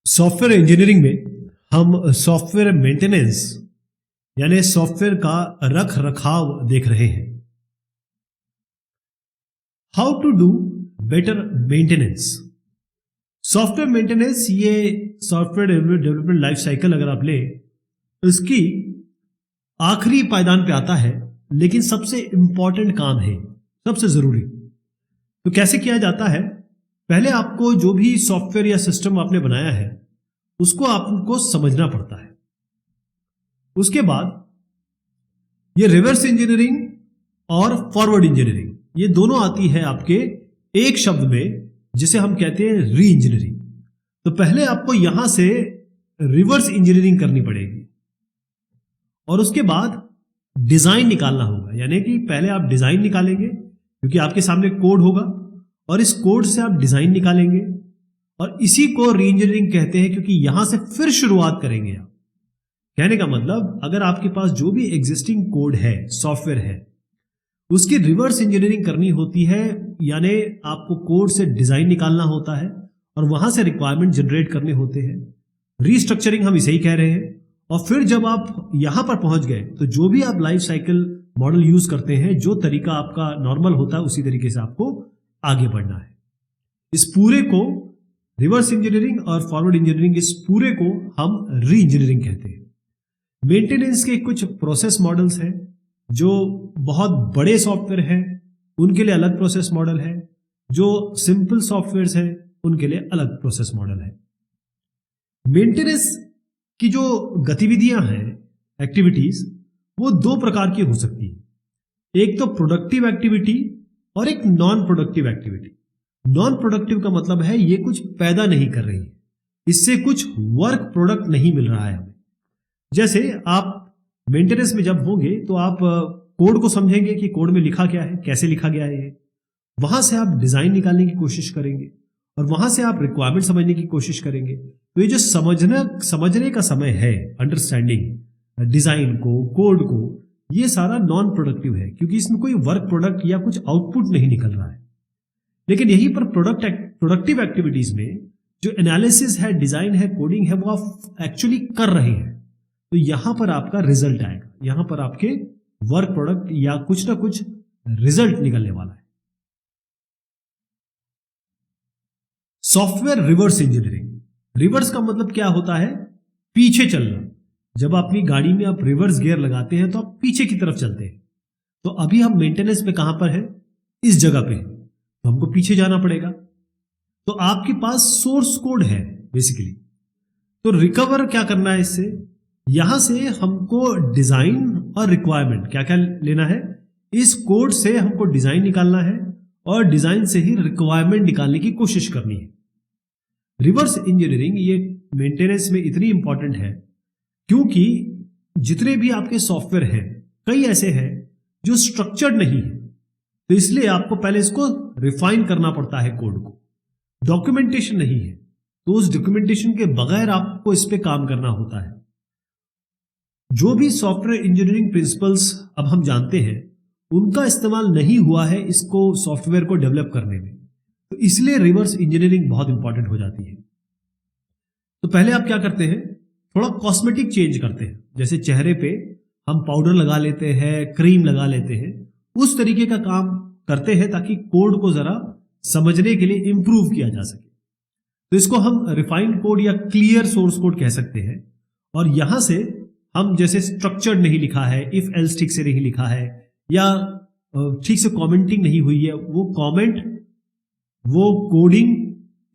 Software engineering में हम software maintenance यानी सॉफ्टवेयर का रख रखाव देख रहे हैं। How to do better maintenance. Software maintenance ये सॉफ्टवेयर डेवलपमेंट लाइफ साइकिल अगर आप लें, इसकी आखिरी पायदान पे आता है, लेकिन सबसे इंपॉर्टेंट काम है, सबसे जरूरी। तो कैसे किया जाता है? पहले आपको जो भी सॉफ्टवेयर या सिस्टम आपने बनाया है उसको आपको समझना पड़ता है। उसके बाद ये रिवर्स इंजीनियरिंग और फॉरवर्ड इंजीनियरिंग ये दोनों आती है आपके एक शब्द में, जिसे हम कहते हैं री इंजीनियरिंग। तो पहले आपको यहां से रिवर्स इंजीनियरिंग करनी पड़ेगी और उसके बाद डिजाइन निकालना होगा। यानी कि पहले आप डिजाइन निकालेंगे क्योंकि आपके सामने कोड होगा और इस कोड से आप डिजाइन निकालेंगे और इसी को री इंजीनियरिंग कहते हैं, क्योंकि यहां से फिर शुरुआत करेंगे आप। कहने का मतलब, अगर आपके पास जो भी एग्जिस्टिंग कोड है, सॉफ्टवेयर है, उसकी रिवर्स इंजीनियरिंग करनी होती है। यानी आपको कोड से डिजाइन निकालना होता है और वहां से रिक्वायरमेंट जनरेट करने होते हैं। रीस्ट्रक्चरिंग हम इसे ही कह रहे हैं। और फिर जब आप यहां पर पहुंच गए तो जो भी आप लाइफ साइकिल मॉडल यूज करते हैं, जो तरीका आपका नॉर्मल होता है, उसी तरीके से आपको आगे बढ़ना है। इस पूरे को रिवर्स इंजीनियरिंग और फॉरवर्ड इंजीनियरिंग, इस पूरे को हम री इंजीनियरिंग कहते हैं। मेंटेनेंस के कुछ प्रोसेस मॉडल्स हैं, जो बहुत बड़े सॉफ्टवेयर हैं उनके लिए अलग प्रोसेस मॉडल है, जो सिंपल सॉफ्टवेयर हैं उनके लिए अलग प्रोसेस मॉडल है। मेंटेनेंस की जो गतिविधियां हैं, एक्टिविटीज, वो दो प्रकार की हो सकती है। एक तो प्रोडक्टिव एक्टिविटी और एक non productive activity. Non productive का मतलब है ये कुछ पैदा नहीं कर रही है, इससे कुछ वर्क प्रोडक्ट नहीं मिल रहा है हमें। जैसे आप मेंटेनेंस में जब होंगे तो आप कोड को समझेंगे कि कोड में लिखा क्या है, कैसे लिखा गया है। ये वहां से आप डिजाइन निकालने की कोशिश करेंगे और वहां से आप रिक्वायरमेंट समझने की कोशिश करेंगे। तो ये जो समझने का समय है, अंडरस्टैंडिंग डिजाइन को, कोड को, ये सारा नॉन प्रोडक्टिव है, क्योंकि इसमें कोई वर्क प्रोडक्ट या कुछ आउटपुट नहीं निकल रहा है। लेकिन यहीं पर प्रोडक्टिव एक्टिविटीज में जो एनालिसिस है, डिजाइन है, कोडिंग है, वो आप एक्चुअली कर रहे हैं। तो यहां पर आपका रिजल्ट आएगा, यहां पर आपके वर्क प्रोडक्ट या कुछ ना कुछ रिजल्ट निकलने वाला है। Software reverse engineering. रिवर्स का मतलब क्या होता है? पीछे चलना। जब अपनी गाड़ी में आप रिवर्स गियर लगाते हैं तो आप पीछे की तरफ चलते हैं। तो अभी हम मेंटेनेंस में कहां पर है? इस जगह पे, तो हमको पीछे जाना पड़ेगा। तो आपके पास सोर्स कोड है बेसिकली, तो रिकवर क्या करना है इससे? यहां से हमको डिजाइन और रिक्वायरमेंट क्या क्या लेना है, इस कोड से हमको डिजाइन निकालना है और डिजाइन से ही रिक्वायरमेंट निकालने की कोशिश करनी है। रिवर्स इंजीनियरिंग ये मेंटेनेंस में इतनी इंपॉर्टेंट है क्योंकि जितने भी आपके सॉफ्टवेयर हैं, कई ऐसे हैं जो स्ट्रक्चर्ड नहीं है। तो इसलिए आपको पहले इसको रिफाइन करना पड़ता है कोड को। डॉक्यूमेंटेशन नहीं है, तो उस डॉक्यूमेंटेशन के बगैर आपको इस पे काम करना होता है। जो भी सॉफ्टवेयर इंजीनियरिंग प्रिंसिपल्स अब हम जानते हैं, उनका इस्तेमाल नहीं हुआ है इसको सॉफ्टवेयर को डेवलप करने में। तो इसलिए रिवर्स इंजीनियरिंग बहुत इंपॉर्टेंट हो जाती है। तो पहले आप क्या करते हैं? थोड़ा कॉस्मेटिक चेंज करते हैं। जैसे चेहरे पे हम पाउडर लगा लेते हैं, क्रीम लगा लेते हैं, उस तरीके का काम करते हैं ताकि कोड को जरा समझने के लिए इंप्रूव किया जा सके। तो इसको हम रिफाइंड कोड या क्लियर सोर्स कोड कह सकते हैं। और यहां से हम जैसे स्ट्रक्चर्ड नहीं लिखा है, इफ एल्स ठीक से नहीं लिखा है, या ठीक से कमेंटिंग नहीं हुई है, वो कमेंट, वो कोडिंग,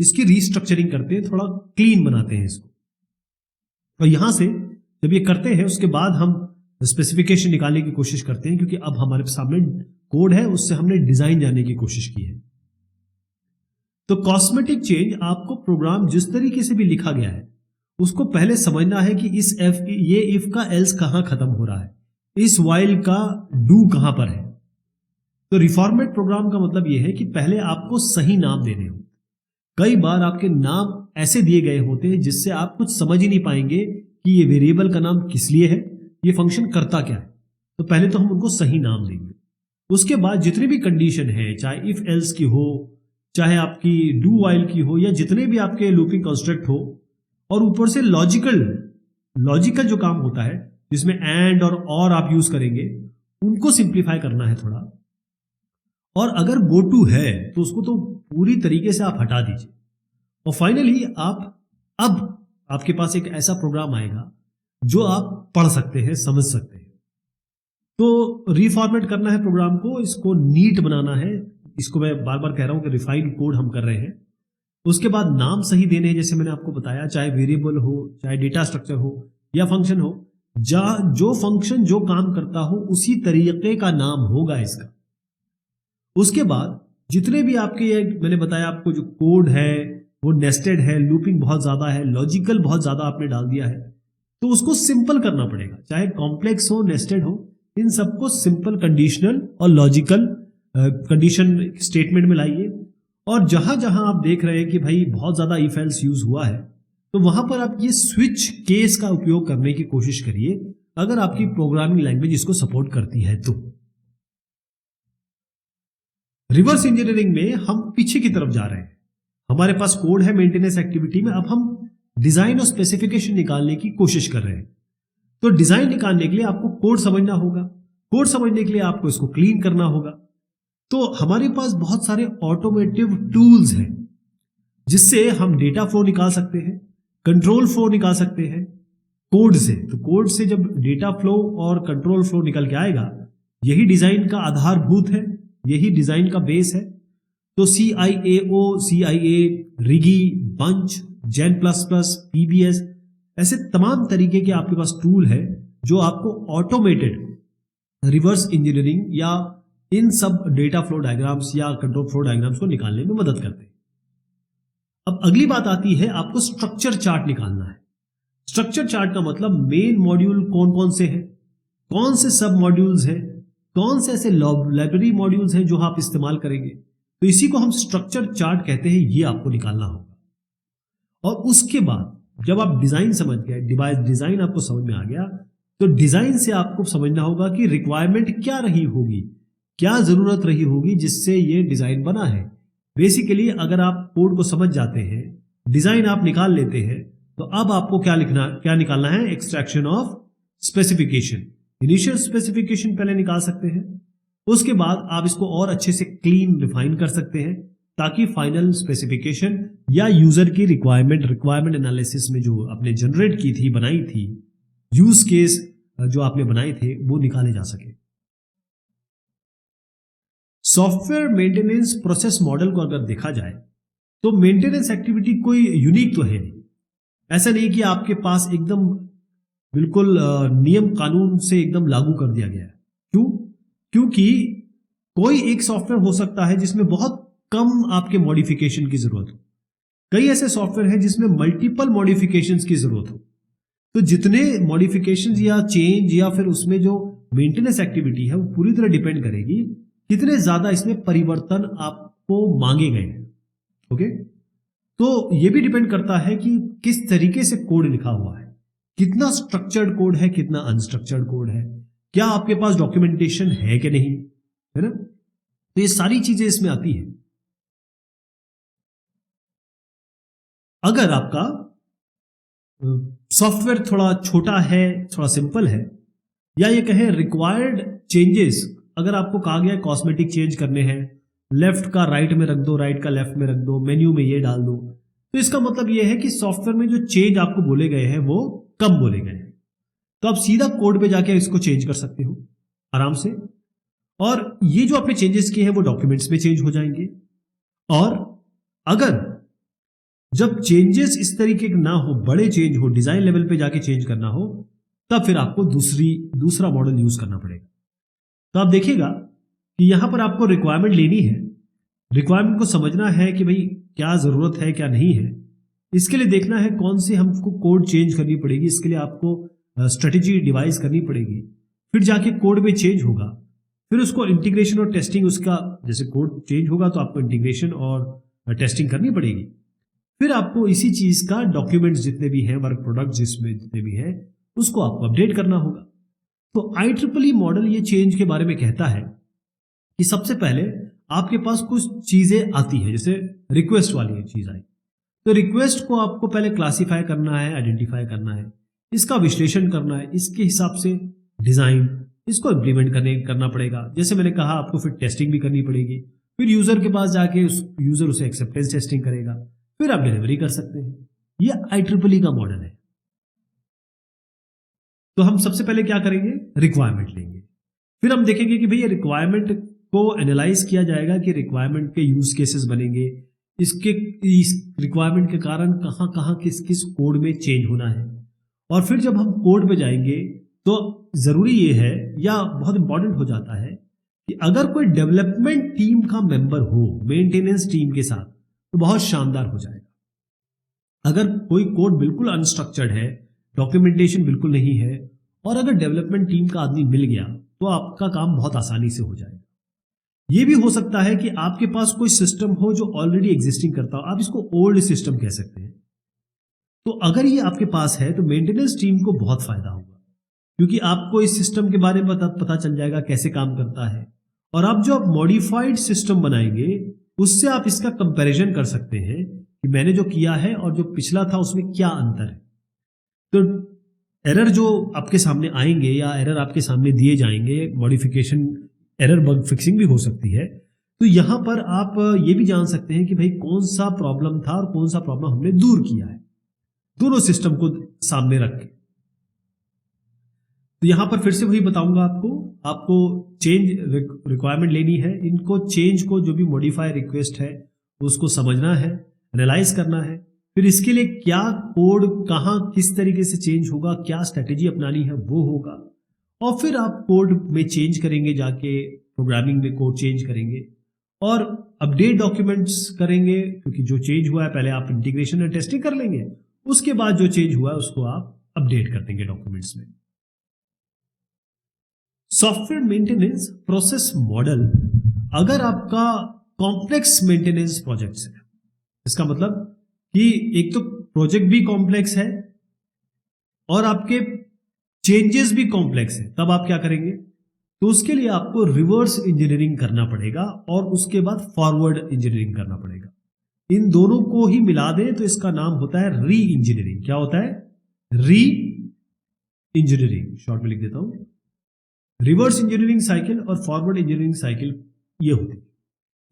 इसकी रीस्ट्रक्चरिंग करते हैं, थोड़ा क्लीन बनाते हैं इसको। और यहां से जब ये करते हैं उसके बाद हम स्पेसिफिकेशन निकालने की कोशिश करते हैं, क्योंकि अब हमारे सामने कोड है, उससे हमने डिजाइन जानने की कोशिश की है। तो कॉस्मेटिक चेंज, आपको प्रोग्राम जिस तरीके से भी लिखा गया है उसको पहले समझना है कि ये इफ का एल्स कहां खत्म हो रहा है, इस वाइल का डू कहां पर है। तो रिफॉर्मेट प्रोग्राम का मतलब यह है कि पहले आपको सही नाम देने हो। कई बार आपके नाम ऐसे दिए गए होते हैं जिससे आप कुछ समझ ही नहीं पाएंगे कि ये वेरिएबल का नाम किस लिए है, ये फंक्शन करता क्या है। तो पहले तो हम उनको सही नाम देंगे। उसके बाद जितनी भी कंडीशन है, चाहे इफ एल्स की हो, चाहे आपकी डू वाइल की हो, या जितने भी आपके लूपिंग कंस्ट्रक्ट हो, और ऊपर से लॉजिकल जो काम होता है जिसमें एंड और आप यूज करेंगे, उनको सिंप्लीफाई करना है थोड़ा। और अगर गो टू है तो उसको तो पूरी तरीके से आप हटा दीजिए। और फाइनली अब आपके पास एक ऐसा प्रोग्राम आएगा जो आप पढ़ सकते हैं, समझ सकते हैं। तो रिफॉर्मेट करना है प्रोग्राम को, इसको नीट बनाना है। इसको मैं बार बार कह रहा हूं कि रिफाइंड कोड हम कर रहे हैं। उसके बाद नाम सही देने हैं, जैसे मैंने आपको बताया, चाहे वेरिएबल हो, चाहे डेटा स्ट्रक्चर हो या फंक्शन हो, जो फंक्शन जो काम करता हो उसी तरीके का नाम होगा इसका। उसके बाद जितने भी आपके, मैंने बताया आपको, जो कोड है वो नेस्टेड है, लूपिंग बहुत ज्यादा है, लॉजिकल बहुत ज्यादा आपने डाल दिया है, तो उसको सिंपल करना पड़ेगा। चाहे कॉम्प्लेक्स हो, नेस्टेड हो, इन सबको सिंपल, कंडीशनल और लॉजिकल कंडीशन स्टेटमेंट में लाइए। और जहां जहां आप देख रहे हैं कि भाई बहुत ज्यादा इफ एल्स यूज हुआ है, तो वहां पर आप ये स्विच केस का उपयोग करने की कोशिश करिए, अगर आपकी प्रोग्रामिंग लैंग्वेज इसको सपोर्ट करती है तो। रिवर्स इंजीनियरिंग में हम पीछे की तरफ जा रहे हैं। हमारे पास कोड है मेंटेनेंस एक्टिविटी में, अब हम डिजाइन और स्पेसिफिकेशन निकालने की कोशिश कर रहे हैं। तो डिजाइन निकालने के लिए आपको कोड समझना होगा, कोड समझने के लिए आपको इसको क्लीन करना होगा। तो हमारे पास बहुत सारे ऑटोमेटिव टूल्स हैं जिससे हम डेटा फ्लो निकाल सकते हैं, कंट्रोल फ्लो निकाल सकते हैं कोड से। तो कोड से जब डेटा फ्लो और कंट्रोल फ्लो निकल के आएगा, यही डिजाइन का आधारभूत है, यही डिजाइन का बेस है। तो CIAO, CIA, रिगी, बंच, जेन प्लस प्लस, PBS, ऐसे तमाम तरीके के आपके पास टूल है जो आपको ऑटोमेटेड रिवर्स इंजीनियरिंग या इन सब डेटा फ्लो डायग्राम्स या कंट्रोल फ्लो डायग्राम्स को निकालने में मदद करते हैं। अब अगली बात आती है, आपको स्ट्रक्चर चार्ट निकालना है। स्ट्रक्चर चार्ट का मतलब मेन मॉड्यूल कौन कौन से हैं, कौन से सब मॉड्यूल्स हैं, कौन से ऐसे लाइब्रेरी मॉड्यूल्स हैं जो आप इस्तेमाल करेंगे। तो इसी को हम स्ट्रक्चर चार्ट कहते हैं, ये आपको निकालना होगा। और उसके बाद जब आप डिजाइन समझ गए, डिजाइन आपको समझ में आ गया, तो डिजाइन से आपको समझना होगा कि रिक्वायरमेंट क्या रही होगी, क्या जरूरत रही होगी जिससे ये डिजाइन बना है। बेसिकली अगर आप कोड को समझ जाते हैं, डिजाइन आप निकाल लेते हैं, तो अब आपको क्या निकालना है, extraction of specification. Initial specification पहले निकाल सकते हैं, उसके बाद आप इसको और अच्छे से क्लीन रिफाइन कर सकते हैं ताकि फाइनल स्पेसिफिकेशन या यूजर की रिक्वायरमेंट एनालिसिस में जो आपने जनरेट की थी, बनाई थी, यूज केस जो आपने बनाए थे, वो निकाले जा सके। सॉफ्टवेयर मेंटेनेंस प्रोसेस मॉडल को अगर देखा जाए तो मेंटेनेंस एक्टिविटी कोई यूनिक तो है नहीं। ऐसा नहीं कि आपके पास एकदम बिल्कुल नियम कानून से एकदम लागू कर दिया गया है। क्यों? क्योंकि कोई एक सॉफ्टवेयर हो सकता है जिसमें बहुत कम आपके मॉडिफिकेशन की जरूरत हो, कई ऐसे सॉफ्टवेयर हैं जिसमें मल्टीपल मॉडिफिकेशंस की जरूरत हो। तो जितने मॉडिफिकेशंस या चेंज या फिर उसमें जो मेंटेनेंस एक्टिविटी है वो पूरी तरह डिपेंड करेगी कितने ज्यादा इसमें परिवर्तन आपको मांगे गए हैं। ओके, तो ये भी डिपेंड करता है कि किस तरीके से कोड लिखा हुआ है, कितना स्ट्रक्चर्ड कोड है, कितना अनस्ट्रक्चर्ड कोड है, क्या आपके पास डॉक्यूमेंटेशन है कि नहीं, है ना। तो ये सारी चीजें इसमें आती है। अगर आपका सॉफ्टवेयर थोड़ा छोटा है, थोड़ा सिंपल है, या ये कहें रिक्वायर्ड चेंजेस, अगर आपको कहा गया है कॉस्मेटिक चेंज करने हैं, लेफ्ट का राइट में रख दो, राइट का लेफ्ट में रख दो, मेन्यू में ये डाल दो, तो इसका मतलब ये है कि सॉफ्टवेयर में जो चेंज आपको बोले गए हैं वो कम बोले गए हैं। तो आप सीधा कोड पे जाके इसको चेंज कर सकते हो आराम से, और ये जो आपने चेंजेस किए हैं वो डॉक्यूमेंट्स में चेंज हो जाएंगे। और अगर जब चेंजेस इस तरीके के ना हो, बड़े चेंज हो, डिजाइन लेवल पे जाके चेंज करना हो, तब फिर आपको दूसरा मॉडल यूज करना पड़ेगा। तो आप देखिएगा कि यहां पर आपको रिक्वायरमेंट लेनी है, रिक्वायरमेंट को समझना है कि भाई क्या जरूरत है, क्या नहीं है। इसके लिए देखना है कौन सी हमको कोड चेंज करनी पड़ेगी, इसके लिए आपको स्ट्रेटेजी डिवाइस करनी पड़ेगी, फिर जाके कोड में चेंज होगा, फिर उसको इंटीग्रेशन और टेस्टिंग, उसका जैसे कोड चेंज होगा तो आपको इंटीग्रेशन और टेस्टिंग करनी पड़ेगी। फिर आपको इसी चीज का डॉक्यूमेंट्स जितने भी हैं, वर्क प्रोडक्ट जिसमें जितने भी हैं, उसको आपको अपडेट करना होगा। तो IEEE मॉडल ये चेंज के बारे में कहता है कि सबसे पहले आपके पास कुछ चीजें आती है, जैसे रिक्वेस्ट वाली चीज आई, तो रिक्वेस्ट को आपको पहले क्लासिफाई करना है, आइडेंटिफाई करना है, इसका विश्लेषण करना है, इसके हिसाब से डिजाइन इसको इम्प्लीमेंट करना पड़ेगा। जैसे मैंने कहा आपको फिर टेस्टिंग भी करनी पड़ेगी, फिर यूजर के पास जाके यूजर उसे एक्सेप्टेंस टेस्टिंग करेगा, फिर आप डिलीवरी कर सकते हैं। ये IEEE का मॉडल है। तो हम सबसे पहले क्या करेंगे, रिक्वायरमेंट लेंगे, फिर हम देखेंगे कि भैया रिक्वायरमेंट को एनालाइज किया जाएगा कि रिक्वायरमेंट के यूज केसेस बनेंगे, इस रिक्वायरमेंट के कारण कहाँ कहाँ किस किस कोड में चेंज होना है। और फिर जब हम कोड पे जाएंगे तो जरूरी ये है या बहुत इंपॉर्टेंट हो जाता है कि अगर कोई डेवलपमेंट टीम का मेंबर हो मेंटेनेंस टीम के साथ तो बहुत शानदार हो जाएगा। अगर कोई कोड बिल्कुल अनस्ट्रक्चर्ड है, डॉक्यूमेंटेशन बिल्कुल नहीं है, और अगर डेवलपमेंट टीम का आदमी मिल गया तो आपका काम बहुत आसानी से हो जाएगा। ये भी हो सकता है कि आपके पास कोई सिस्टम हो जो ऑलरेडी एग्जिस्टिंग करता हो, आप इसको ओल्ड सिस्टम कह सकते हैं। तो अगर ये आपके पास है तो मेंटेनेंस टीम को बहुत फायदा होगा, क्योंकि आपको इस सिस्टम के बारे में पता चल जाएगा कैसे काम करता है, और आप जो आप मॉडिफाइड सिस्टम बनाएंगे उससे आप इसका कंपैरिजन कर सकते हैं कि मैंने जो किया है और जो पिछला था उसमें क्या अंतर है। तो एरर जो आपके सामने आएंगे या एरर आपके सामने दिए जाएंगे, मॉडिफिकेशन एरर बग फिक्सिंग भी हो सकती है, तो यहां पर आप ये भी जान सकते हैं कि भाई कौन सा प्रॉब्लम था और कौन सा प्रॉब्लम हमने दूर किया है, दोनों सिस्टम को सामने रख के। तो यहां पर फिर से वही बताऊंगा आपको चेंज रिक्वायरमेंट लेनी है, इनको चेंज को जो भी मॉडिफाई रिक्वेस्ट है उसको समझना है, एनालाइज करना है, फिर इसके लिए क्या कोड कहां किस तरीके से चेंज होगा, क्या स्ट्रेटेजी अपनानी है वो होगा, और फिर आप कोड में चेंज करेंगे, जाके प्रोग्रामिंग में कोड चेंज करेंगे और अपडेट डॉक्यूमेंट्स करेंगे, क्योंकि जो चेंज हुआ है पहले आप इंटीग्रेशन और टेस्टिंग कर लेंगे, उसके बाद जो चेंज हुआ है उसको आप अपडेट कर देंगे डॉक्यूमेंट्स में। सॉफ्टवेयर मेंटेनेंस प्रोसेस मॉडल, अगर आपका कॉम्प्लेक्स मेंटेनेंस प्रोजेक्ट्स है, इसका मतलब कि एक तो प्रोजेक्ट भी कॉम्प्लेक्स है और आपके चेंजेस भी कॉम्प्लेक्स है, तब आप क्या करेंगे, तो उसके लिए आपको रिवर्स इंजीनियरिंग करना पड़ेगा और उसके बाद फॉरवर्ड इंजीनियरिंग करना पड़ेगा। इन दोनों को ही मिला दें तो इसका नाम होता है री इंजीनियरिंग। क्या होता है, री इंजीनियरिंग, शॉर्ट में लिख देता हूं, रिवर्स इंजीनियरिंग साइकिल और फॉरवर्ड इंजीनियरिंग साइकिल ये होती है।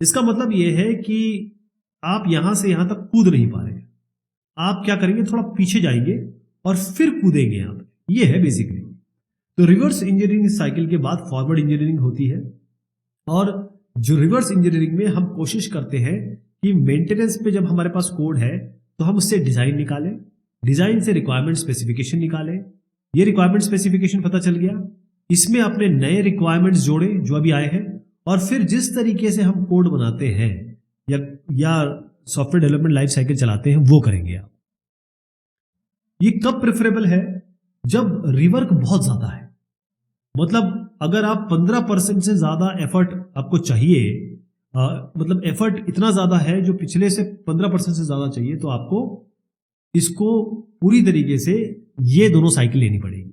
इसका मतलब ये है कि आप यहां से यहां तक कूद नहीं पा रहे हैं, आप क्या करेंगे, थोड़ा पीछे जाएंगे और फिर कूदेंगे यहां पे, ये है बेसिकली। तो रिवर्स इंजीनियरिंग साइकिल के बाद फॉरवर्ड इंजीनियरिंग होती है, और जो रिवर्स इंजीनियरिंग में हम कोशिश करते हैं कि मेंटेनेंस पे जब हमारे पास कोड है तो हम उससे डिजाइन निकालें, डिजाइन से रिक्वायरमेंट स्पेसिफिकेशन निकालें, ये रिक्वायरमेंट स्पेसिफिकेशन पता चल गया, इसमें अपने नए रिक्वायरमेंट्स जोड़े जो अभी आए हैं, और फिर जिस तरीके से हम कोड बनाते हैं या सॉफ्टवेयर डेवलपमेंट लाइफ साइकिल चलाते हैं वो करेंगे आप। ये कब प्रेफरेबल है, जब रिवर्क बहुत ज्यादा है, मतलब अगर आप 15% से ज्यादा एफर्ट आपको चाहिए, मतलब एफर्ट इतना ज्यादा है जो पिछले से 15% से ज्यादा चाहिए, तो आपको इसको पूरी तरीके से ये दोनों साइकिल लेनी पड़ेगी।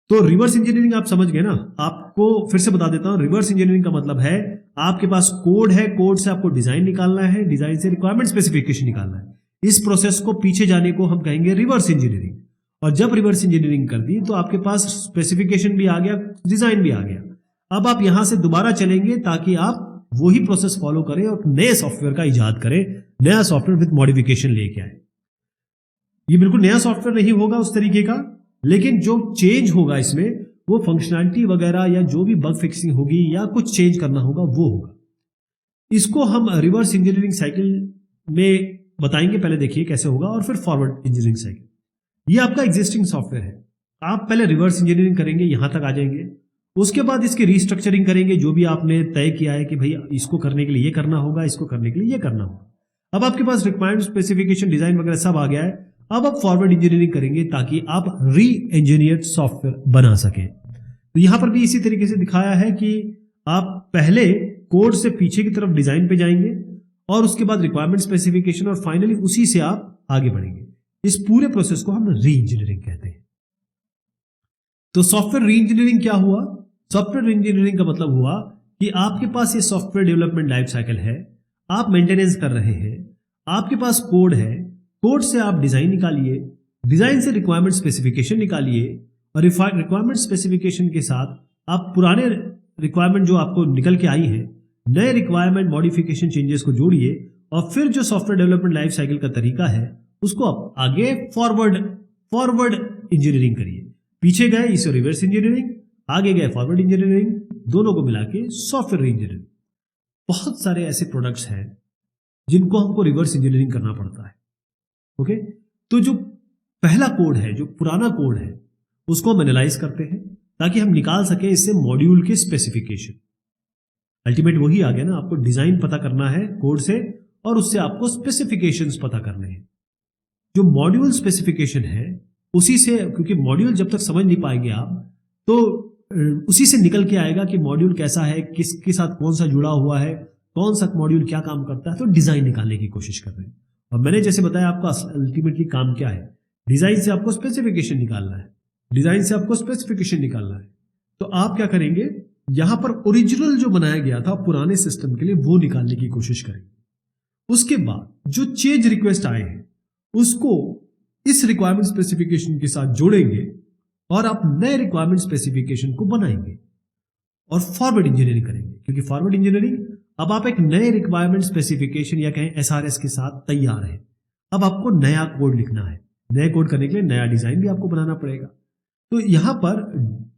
तो रिवर्स इंजीनियरिंग आप समझ गए ना, आपको फिर से बता देता हूं, रिवर्स इंजीनियरिंग का मतलब है आपके पास कोड है, कोड से आपको डिजाइन निकालना है, डिजाइन से रिक्वायरमेंट स्पेसिफिकेशन निकालना है, इस प्रोसेस को पीछे जाने को हम कहेंगे रिवर्स इंजीनियरिंग। और जब रिवर्स इंजीनियरिंग कर दी तो आपके पास स्पेसिफिकेशन भी आ गया, डिजाइन भी आ गया, अब आप यहां से दोबारा चलेंगे ताकि आप वही प्रोसेस फॉलो करें और नए सॉफ्टवेयर का इजाद करें, नया सॉफ्टवेयर विद मॉडिफिकेशन लेके आए। ये बिल्कुल नया सॉफ्टवेयर नहीं होगा उस तरीके का, लेकिन जो चेंज होगा इसमें वो फंक्शनैलिटी वगैरह या जो भी बग फिक्सिंग होगी या कुछ चेंज करना होगा वो होगा। इसको हम रिवर्स इंजीनियरिंग साइकिल में बताएंगे, पहले देखिए कैसे होगा, और फिर फॉरवर्ड इंजीनियरिंग साइकिल। ये आपका एग्जिस्टिंग सॉफ्टवेयर है, आप पहले रिवर्स इंजीनियरिंग करेंगे, यहां तक आ जाएंगे, उसके बाद इसकी रीस्ट्रक्चरिंग करेंगे, जो भी आपने तय किया है कि भाई इसको करने के लिए ये करना होगा, इसको करने के लिए ये करना होगा। अब आपके पास रिक्वायरमेंट स्पेसिफिकेशन, डिजाइन वगैरह सब आ गया है, अब आप फॉरवर्ड इंजीनियरिंग करेंगे ताकि आप री इंजीनियर्ड सॉफ्टवेयर बना सकें। तो यहां पर भी इसी तरीके से दिखाया है कि आप पहले कोड से पीछे की तरफ डिजाइन पे जाएंगे और उसके बाद रिक्वायरमेंट स्पेसिफिकेशन, और फाइनली उसी से आप आगे बढ़ेंगे। इस पूरे प्रोसेस को हम री इंजीनियरिंग कहते हैं। तो सॉफ्टवेयर री इंजीनियरिंग क्या हुआ, सॉफ्टवेयर री इंजीनियरिंग का मतलब हुआ कि आपके पास ये सॉफ्टवेयर डेवलपमेंट लाइफ साइकिल है, आप मेंटेनेंस कर रहे हैं, आपके पास कोड है, कोड से आप डिजाइन निकालिए, डिजाइन से रिक्वायरमेंट स्पेसिफिकेशन निकालिए और रिक्वायरमेंट स्पेसिफिकेशन के साथ आप पुराने रिक्वायरमेंट जो आपको निकल के आई है, नए रिक्वायरमेंट मॉडिफिकेशन चेंजेस को जोड़िए और फिर जो सॉफ्टवेयर डेवलपमेंट लाइफ साइकिल का तरीका है उसको आप आगे फॉरवर्ड इंजीनियरिंग करिए। पीछे गए इसे रिवर्स इंजीनियरिंग, आगे गए फॉरवर्ड इंजीनियरिंग, दोनों को मिला के सॉफ्टवेयर इंजीनियरिंग। बहुत सारे ऐसे प्रोडक्ट्स हैं जिनको हमको रिवर्स इंजीनियरिंग करना पड़ता है। ओके, तो जो पहला कोड है, जो पुराना कोड है, उसको हम एनालाइज करते हैं ताकि हम निकाल सके इससे मॉड्यूल के स्पेसिफिकेशन। अल्टीमेट वही आ गया ना, आपको डिजाइन पता करना है कोड से और उससे आपको स्पेसिफिकेशंस पता करने हैं। जो मॉड्यूल स्पेसिफिकेशन है उसी से, क्योंकि मॉड्यूल जब तक समझ नहीं पाएंगे आप तो उसी से निकल के आएगा कि मॉड्यूल कैसा है, किसके साथ कौन सा जुड़ा हुआ है, कौन सा मॉड्यूल क्या काम करता है। तो डिजाइन निकालने की कोशिश कर रहे हैं और मैंने जैसे बताया आपका अल्टीमेटली काम क्या है, डिजाइन से आपको स्पेसिफिकेशन निकालना है, डिजाइन से आपको स्पेसिफिकेशन निकालना है। तो आप क्या करेंगे, यहां पर ओरिजिनल जो बनाया गया था पुराने सिस्टम के लिए वो निकालने की कोशिश करेंगे। उसके बाद जो चेंज रिक्वेस्ट आए हैं उसको इस रिक्वायरमेंट स्पेसिफिकेशन के साथ जोड़ेंगे और आप नए रिक्वायरमेंट स्पेसिफिकेशन को बनाएंगे और फॉरवर्ड इंजीनियरिंग करेंगे। क्योंकि फॉरवर्ड इंजीनियरिंग, अब आप एक नए रिक्वायरमेंट स्पेसिफिकेशन या कहें एसआरएस के साथ तैयार है, अब आपको नया कोड लिखना है। नए कोड करने के लिए नया डिजाइन भी आपको बनाना पड़ेगा। तो यहां पर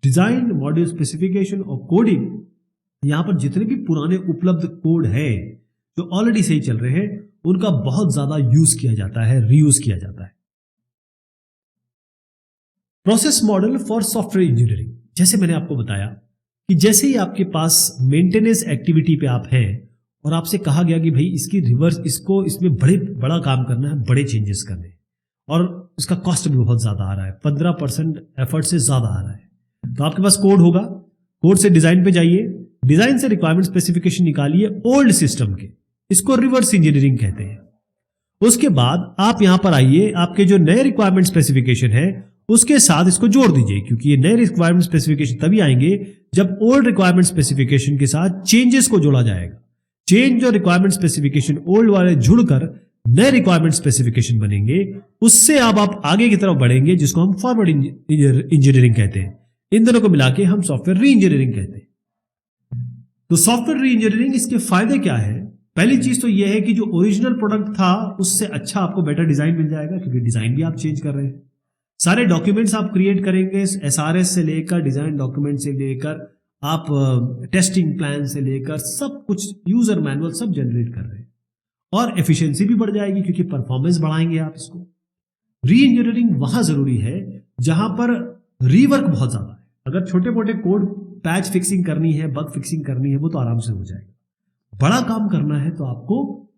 डिजाइन, मॉड्यूल स्पेसिफिकेशन और कोडिंग, यहां पर जितने भी पुराने उपलब्ध कोड है जो ऑलरेडी सही चल रहे हैं उनका बहुत ज्यादा यूज किया जाता है, रीयूज किया जाता है। Process model for software engineering, जैसे मैंने आपको बताया कि जैसे ही आपके पास मेंटेनेंस एक्टिविटी पे आप हैं और आपसे कहा गया कि भाई इसकी रिवर्स, इसमें बड़ा काम करना है, बड़े चेंजेस करने हैं और इसका कॉस्ट भी बहुत ज्यादा आ रहा है, 15% एफर्ट से ज्यादा आ रहा है, तो आपके पास कोड होगा, कोड से डिजाइन पे जाइए, डिजाइन से रिक्वायरमेंट स्पेसिफिकेशन निकालिए ओल्ड सिस्टम के, इसको रिवर्स इंजीनियरिंग कहते हैं। उसके बाद आप यहां पर आइए, आपके जो नए रिक्वायरमेंट स्पेसिफिकेशन है उसके साथ इसको जोड़ दीजिए, क्योंकि ये नए रिक्वायरमेंट स्पेसिफिकेशन तभी आएंगे जब ओल्ड रिक्वायरमेंट स्पेसिफिकेशन के साथ चेंजेस को जोड़ा जाएगा। चेंज और रिक्वायरमेंट स्पेसिफिकेशन ओल्ड वाले जुड़कर नए रिक्वायरमेंट स्पेसिफिकेशन बनेंगे, उससे अब आप आगे की तरफ बढ़ेंगे जिसको हम फॉरवर्ड इंजीनियरिंग कहते हैं। इन दोनों को मिला के हम सॉफ्टवेयर री इंजीनियरिंग कहते हैं। तो सॉफ्टवेयर री इंजीनियरिंग, इसके फायदे क्या है? पहली चीज तो यह है कि जो ओरिजिनल प्रोडक्ट था उससे अच्छा आपको बेटर डिजाइन मिल जाएगा, क्योंकि डिजाइन भी आप चेंज कर रहे हैं। सारे डॉक्यूमेंट्स आप क्रिएट करेंगे, एसआरएस से लेकर डिजाइन डॉक्यूमेंट से लेकर आप टेस्टिंग प्लान से लेकर सब कुछ, यूजर मैनुअल सब जनरेट कर रहे हैं और एफिशिएंसी भी बढ़ जाएगी क्योंकि परफॉर्मेंस बढ़ाएंगे आप इसको। री इंजीनियरिंग वहां जरूरी है जहां पर रीवर्क बहुत ज्यादा है। अगर छोटे मोटे कोड पैच फिक्सिंग करनी है, बग फिक्सिंग करनी है, वो तो आराम से हो जाएगा। बड़ा काम करना है तो आपको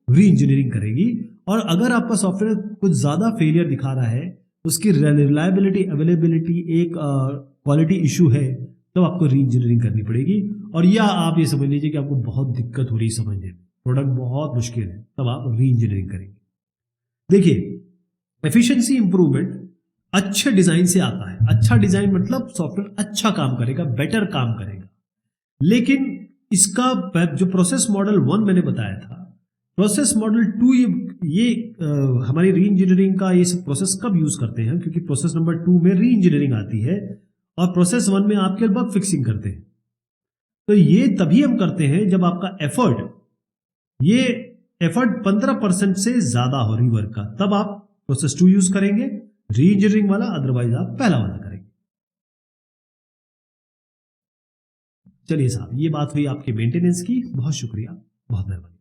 री इंजीनियरिंग करेगी। और अगर आपका सॉफ्टवेयर कुछ ज्यादा फेलियर दिखा रहा है, उसकी रिलायबिलिटी, अवेलेबिलिटी, एक क्वालिटी इशू है, तो आपको री इंजीनियरिंग करनी पड़ेगी। और या आप ये समझ लीजिए कि आपको बहुत दिक्कत हो रही है समझने में, प्रोडक्ट बहुत मुश्किल है, तब आप री इंजीनियरिंग करेंगे। देखिए, एफिशिएंसी इंप्रूवमेंट अच्छे डिजाइन से आता है। अच्छा डिजाइन मतलब सॉफ्टवेयर अच्छा काम करेगा, बेटर काम करेगा। लेकिन इसका जो प्रोसेस मॉडल 1 मैंने बताया था, प्रोसेस मॉडल 2 ये हमारी री इंजीनियरिंग का ये सब प्रोसेस कब यूज करते हैं? क्योंकि प्रोसेस नंबर 2 में री इंजीनियरिंग आती है और प्रोसेस 1 में आपके बग फिक्सिंग करते हैं। तो ये तभी हम करते हैं जब आपका एफर्ट 15% से ज्यादा हो रीवर्क का, तब आप प्रोसेस 2 यूज करेंगे री इंजीनियरिंग वाला, अदरवाइज आप पहला वाला करेंगे। चलिए साहब, ये बात हुई आपके मेंटेनेंस की। बहुत शुक्रिया, बहुत मेहरबानी।